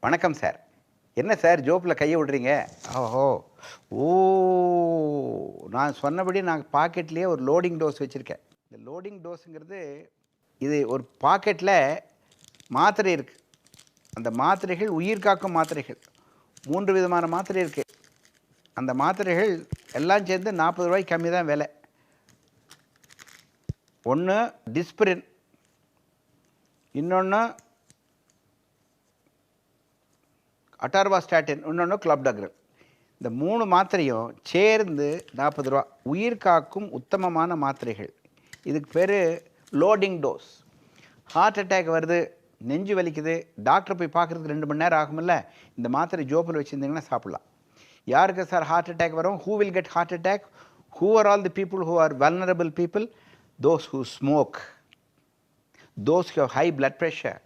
வணக்கம் சார். என்ன சார் ஜோப்ல கைய விடுறீங்க? ஓஹோ! ஓ! நான் சொன்னபடி நான் பாக்கெட்லயே ஒரு லோடிங் டோஸ் வச்சிருக்கேன். இந்த லோடிங் டோஸ்ங்கிறது, இது ஒரு பாக்கெட்ல மாத்திரை இருக்கு. அந்த மாத்திரைகள் உயிர் காக்கும் மாத்திரைகள். 3 விதமான மாத்திரை இருக்கு. அந்த மாத்திரைகள் எல்லாம் சேர்ந்து ரூ. 40 கம்மி தான் விலை. ஒண்ணு டிஸ்பிரின், இன்னொன்னு அட்டார்வாஸ்டாட்டின், இன்னொன்னு கிளாப்டாக்ரில். இந்த 3 மாத்திரையும் சேர்ந்து ரூ. 40. உயிர் காக்கும் உத்தமமான மாத்திரைகள். இதுக்கு பேரு லோடிங் டோஸ். ஹார்ட் அட்டாக் வருது, நெஞ்சு வலிக்குது, டாக்டர் போய் பார்க்கறதுக்கு 2 மணி நேரம் ஆகும்ல, இந்த மாத்திரை ஜோப்பில் வச்சுருந்தீங்கன்னா சாப்பிடலாம். யாருக்கு சார் ஹார்ட் அட்டாக் வரும்? Who will get heart attack? Who are all the people who are vulnerable people? Those who smoke, those who have high blood pressure,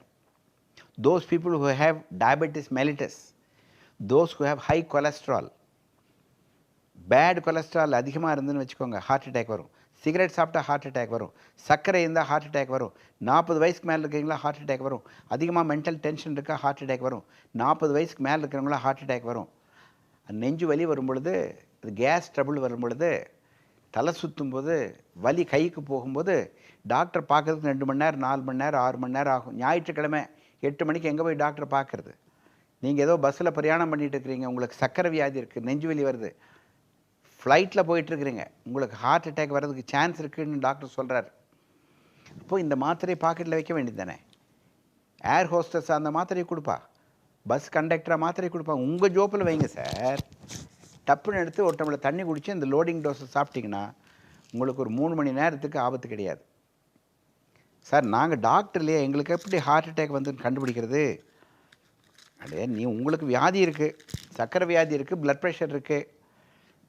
those people who have diabetes mellitus, those who have high cholesterol. Bad cholesterol அதிகமாக இருந்துன்னு வச்சுக்கோங்க, heart attack வரும். Cigarette சாப்பிட்டா heart attack வரும். சர்க்கரை இருந்தால் heart attack வரும். 40 வயசுக்கு மேலே இருக்கிறவங்களா ஹார்ட் அட்டாக் வரும். அதிகமாக மென்டல் டென்ஷன் இருக்கா ஹார்ட் அட்டாக் வரும். 40 வயசுக்கு மேலே இருக்கிறவங்களா ஹார்ட் அட்டாக் வரும். நெஞ்சு வலி வரும் பொழுது, அது கேஸ் ட்ரபிள் வரும் பொழுது, தலை சுற்றும் போது, வலி கைக்கு போகும்போது, டாக்டர் பார்க்கறதுக்கு 2 மணி நேரம், 4 மணி நேரம், 6 மணி நேரம் ஆகும். ஞாயிற்றுக்கிழமை 8 மணிக்கு எங்கே போய் டாக்டர் பார்க்குறது? நீங்கள் ஏதோ பஸ்ஸில் பிரயாணம் பண்ணிகிட்டு இருக்கிறீங்க, உங்களுக்கு சர்க்கரை வியாதி இருக்குது, நெஞ்சு வலி வருது, ஃப்ளைட்டில் போயிட்டுருக்குறீங்க, உங்களுக்கு ஹார்ட் அட்டாக் வர்றதுக்கு சான்ஸ் இருக்குதுன்னு டாக்டர் சொல்கிறார். அப்போது இந்த மாத்திரையை பாக்கெட்டில் வைக்க வேண்டியது தானே? ஏர் ஹோஸ்டஸ் அந்த மாத்திரையை கொடுப்பா, பஸ் கண்டக்டராக மாத்திரை கொடுப்பா, உங்கள் ஜோப்பில் வைங்க சார். டப்புன்னு எடுத்து ஒரு டம்ளர் தண்ணி குடித்து இந்த லோடிங் டோஸை சாப்பிட்டிங்கன்னா உங்களுக்கு ஒரு 3 மணி நேரத்துக்கு ஆபத்து கிடையாது. சார் நாங்கள் டாக்டர் இல்லையா, எங்களுக்கு எப்படி ஹார்ட் அட்டாக் வந்துன்னு கண்டுபிடிக்கிறது? அடே நீ உங்களுக்கு வியாதி இருக்குது, சர்க்கரை வியாதி இருக்குது, ப்ளட் ப்ரெஷர் இருக்குது,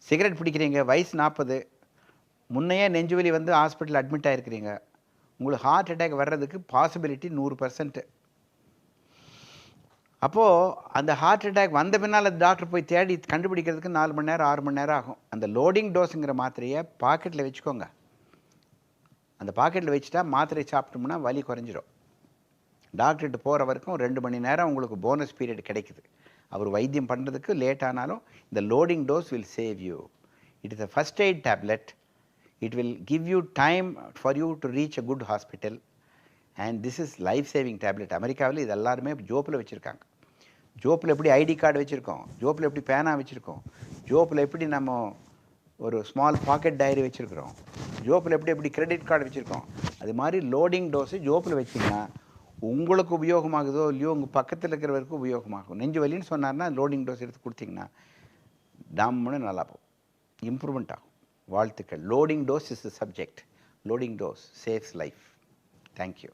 சிகரெட் பிடிக்கிறீங்க, வயசு 40, முன்னையே நெஞ்சுவலி வந்து ஹாஸ்பிட்டல் அட்மிட் ஆகிருக்கிறீங்க, உங்களுக்கு ஹார்ட் அட்டாக் வர்றதுக்கு பாசிபிலிட்டி 100%. அப்போது அந்த ஹார்ட் அட்டாக் வந்த பின்னால் டாக்டர் போய் தேடி கண்டுபிடிக்கிறதுக்கு 4 மணி நேரம் 6 மணி நேரம் ஆகும். அந்த லோடிங் டோஸுங்கிற மாத்திரையை பாக்கெட்டில் வச்சுக்கோங்க. அந்த பாக்கெட்டில் வச்சுட்டா மாத்திரை சாப்பிட்டோம்னா வலி குறைஞ்சிரும். டாக்டர்கிட்ட போகிற வரைக்கும் 2 மணி நேரம் உங்களுக்கு போனஸ் பீரியட் கிடைக்குது. அவர் வைத்தியம் பண்ணுறதுக்கு லேட் ஆனாலும் இந்த loading dose will save you. It is a first aid tablet. It will give you time for you to reach a good hospital. And this is life saving tablet. அமெரிக்காவில் இது எல்லாருமே ஜோப்பில் வச்சுருக்காங்க. ஜோப்பில் எப்படி ஐடி கார்டு வச்சுருக்கோம், ஜோப்பில் எப்படி பேனா வச்சுருக்கோம், ஜோப்பில் எப்படி நம்ம ஒரு ஸ்மால் பாக்கெட் டைரி வச்சுருக்கிறோம், ஜோப்பில் எப்படி கிரெடிட் கார்டு வச்சுருக்கோம், அது மாதிரி லோடிங் டோஸு ஜோப்பில் வச்சிங்கன்னா உங்களுக்கு உபயோகமாகுதோ இல்லையோ உங்கள் பக்கத்தில் இருக்கிறவருக்கு உபயோகமாகும். நெஞ்சு வலின்னு சொன்னார்னா லோடிங் டோஸ் எடுத்து கொடுத்தீங்கன்னா டம்முன்னு நல்லா போகும், இம்ப்ரூவ்மெண்ட் ஆகும். வாழ்த்துக்கள். Loading dose is the subject. Loading dose saves life. Thank you.